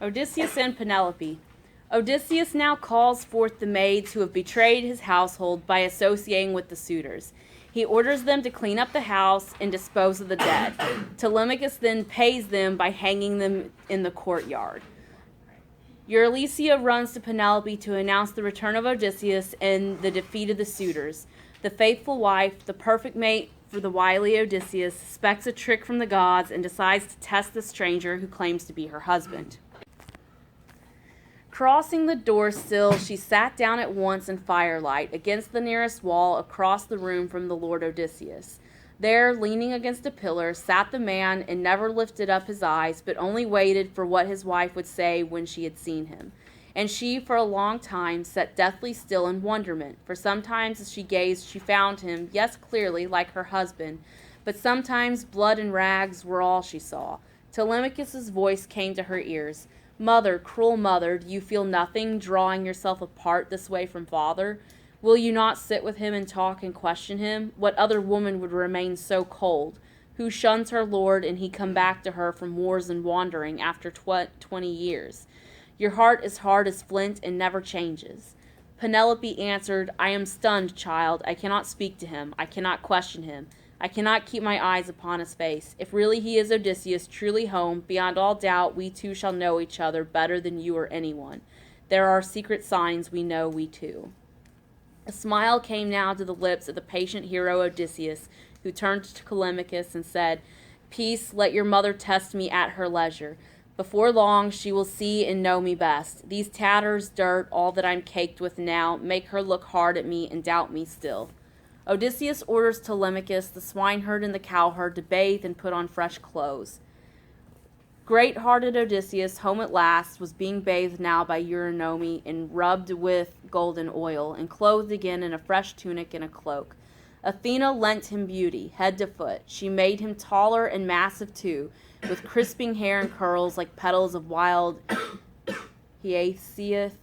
Odysseus and Penelope. Odysseus now calls forth the maids who have betrayed his household by associating with the suitors. He orders them to clean up the house and dispose of the dead. Telemachus then pays them by hanging them in the courtyard. Eurylochus runs to Penelope to announce the return of Odysseus and the defeat of the suitors. The faithful wife, the perfect mate for the wily Odysseus, suspects a trick from the gods and decides to test the stranger who claims to be her husband. Crossing the door sill, she sat down at once in firelight, against the nearest wall, across the room from the lord Odysseus. There, leaning against a pillar, sat the man, and never lifted up his eyes, but only waited for what his wife would say when she had seen him. And she, for a long time, sat deathly still in wonderment, for sometimes as she gazed she found him, yes, clearly, like her husband, but sometimes blood and rags were all she saw. Telemachus's voice came to her ears. Mother, cruel mother, do you feel nothing, drawing yourself apart this way from father? Will you not sit with him and talk and question him? What other woman would remain so cold? Who shuns her lord, and he come back to her from wars and wandering after 20 years? Your heart is hard as flint and never changes. Penelope answered, I am stunned, child. I cannot speak to him. I cannot question him. I cannot keep my eyes upon his face. If really he is Odysseus, truly home, beyond all doubt we two shall know each other better than you or anyone. There are secret signs we know, we two. A smile came now to the lips of the patient hero Odysseus, who turned to Telemachus and said, Peace, let your mother test me at her leisure. Before long she will see and know me best. These tatters, dirt, all that I'm caked with now, make her look hard at me and doubt me still. Odysseus orders Telemachus, the swineherd and the cowherd, to bathe and put on fresh clothes. Great-hearted Odysseus, home at last, was being bathed now by Eurynomi and rubbed with golden oil, and clothed again in a fresh tunic and a cloak. Athena lent him beauty, head to foot. She made him taller and massive too, with crisping hair and curls like petals of wild hyacinth,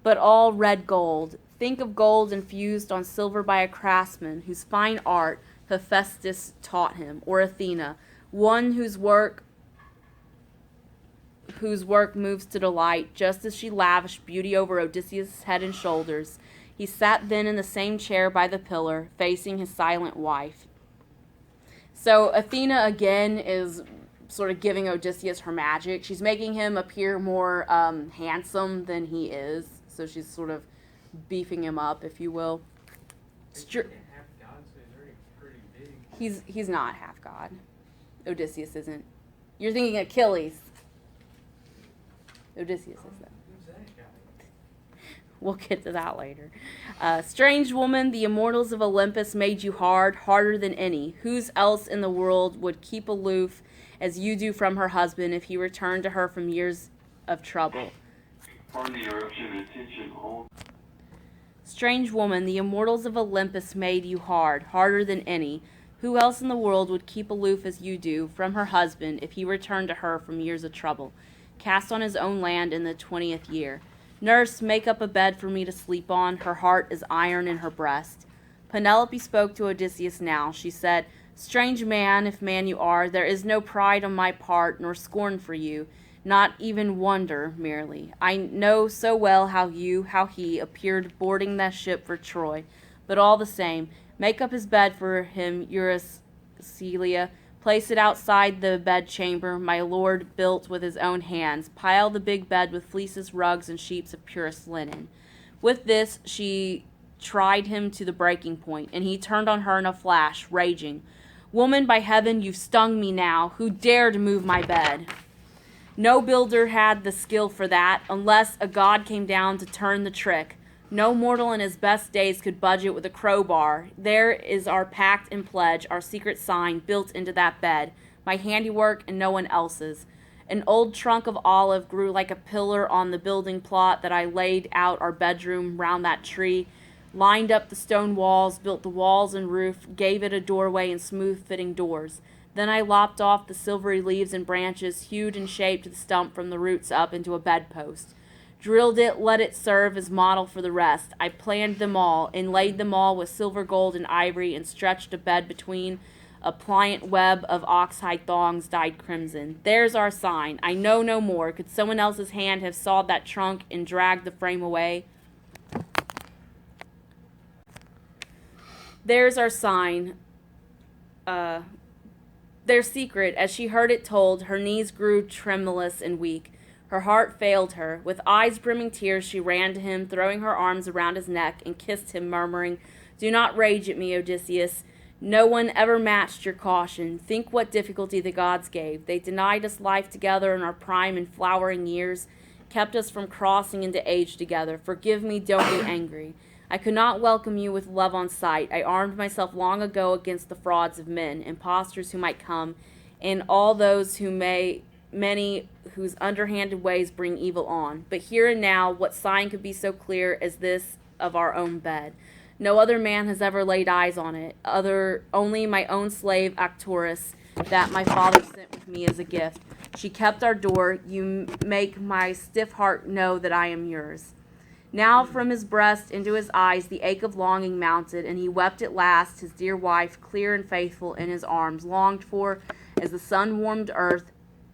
but all red gold. Think of gold infused on silver by a craftsman, whose fine art Hephaestus taught him, or Athena, one whose work moves to delight, just as she lavished beauty over Odysseus' head and shoulders. He sat then in the same chair by the pillar, facing his silent wife. So Athena, again, is sort of giving Odysseus her magic. She's making him appear more handsome than he is, so she's sort of beefing him up, if you will. He's not half god. Odysseus isn't. You're thinking Achilles. Odysseus is that. We'll get to that later. Strange woman, the immortals of Olympus made you hard, harder than any. Whose else in the world would keep aloof as you do from her husband if he returned to her from years of trouble? Pardon the interruption. Attention all. Strange woman, the immortals of Olympus made you hard, harder than any. Who else in the world would keep aloof as you do from her husband if he returned to her from years of trouble, cast on his own land in the 20th year? Nurse, make up a bed for me to sleep on. Her heart is iron in her breast. Penelope spoke to Odysseus now. She said, Strange man, if man you are, there is no pride on my part, nor scorn for you, not even wonder merely. I know so well how he appeared boarding that ship for Troy. But all the same, make up his bed for him, Eurylochus. Place it outside the bedchamber my lord built with his own hands. Pile the big bed with fleeces, rugs, and sheets of purest linen. With this she tried him to the breaking point, and he turned on her in a flash, raging. Woman, by heaven, you've stung me now. Who dared move my bed? No builder had the skill for that, unless a god came down to turn the trick. No mortal in his best days could budge it with a crowbar. There is our pact and pledge, our secret sign, built into that bed, my handiwork and no one else's. An old trunk of olive grew like a pillar on the building plot that I laid out our bedroom round that tree, lined up the stone walls, built the walls and roof, gave it a doorway and smooth-fitting doors. Then I lopped off the silvery leaves and branches, hewed and shaped the stump from the roots up into a bedpost. Drilled it, let it serve as model for the rest. I planned them all, inlaid them all with silver, gold, and ivory, and stretched a bed between a pliant web of oxhide thongs dyed crimson. There's our sign. I know no more. Could someone else's hand have sawed that trunk and dragged the frame away? There's our sign. Their secret. As she heard it told, her knees grew tremulous and weak. Her heart failed her. With eyes brimming tears, she ran to him, throwing her arms around his neck, and kissed him, murmuring, "Do not rage at me, Odysseus. No one ever matched your caution. Think what difficulty the gods gave. They denied us life together in our prime and flowering years, kept us from crossing into age together. Forgive me, don't be angry. I could not welcome you with love on sight. I armed myself long ago against the frauds of men, impostors who might come, and all those many whose underhanded ways bring evil on. But here and now, what sign could be so clear as this of our own bed? No other man has ever laid eyes on it, only my own slave Arcturus, that my father sent with me as a gift. She kept our door. You make my stiff heart know that I am yours." Now from his breast into his eyes the ache of longing mounted, and he wept at last, his dear wife, clear and faithful, in his arms, longed for as the sun-warmed earth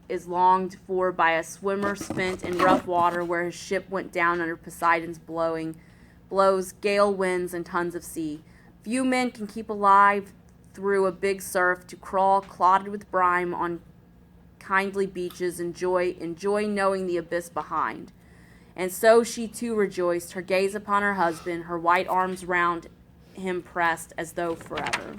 is longed for by a swimmer spent in rough water where his ship went down under Poseidon's blows, gale winds, and tons of sea. Few men can keep alive through a big surf, to crawl clotted with brine on kindly beaches, enjoy knowing the abyss behind. And so she too rejoiced, her gaze upon her husband, her white arms round him pressed as though forever.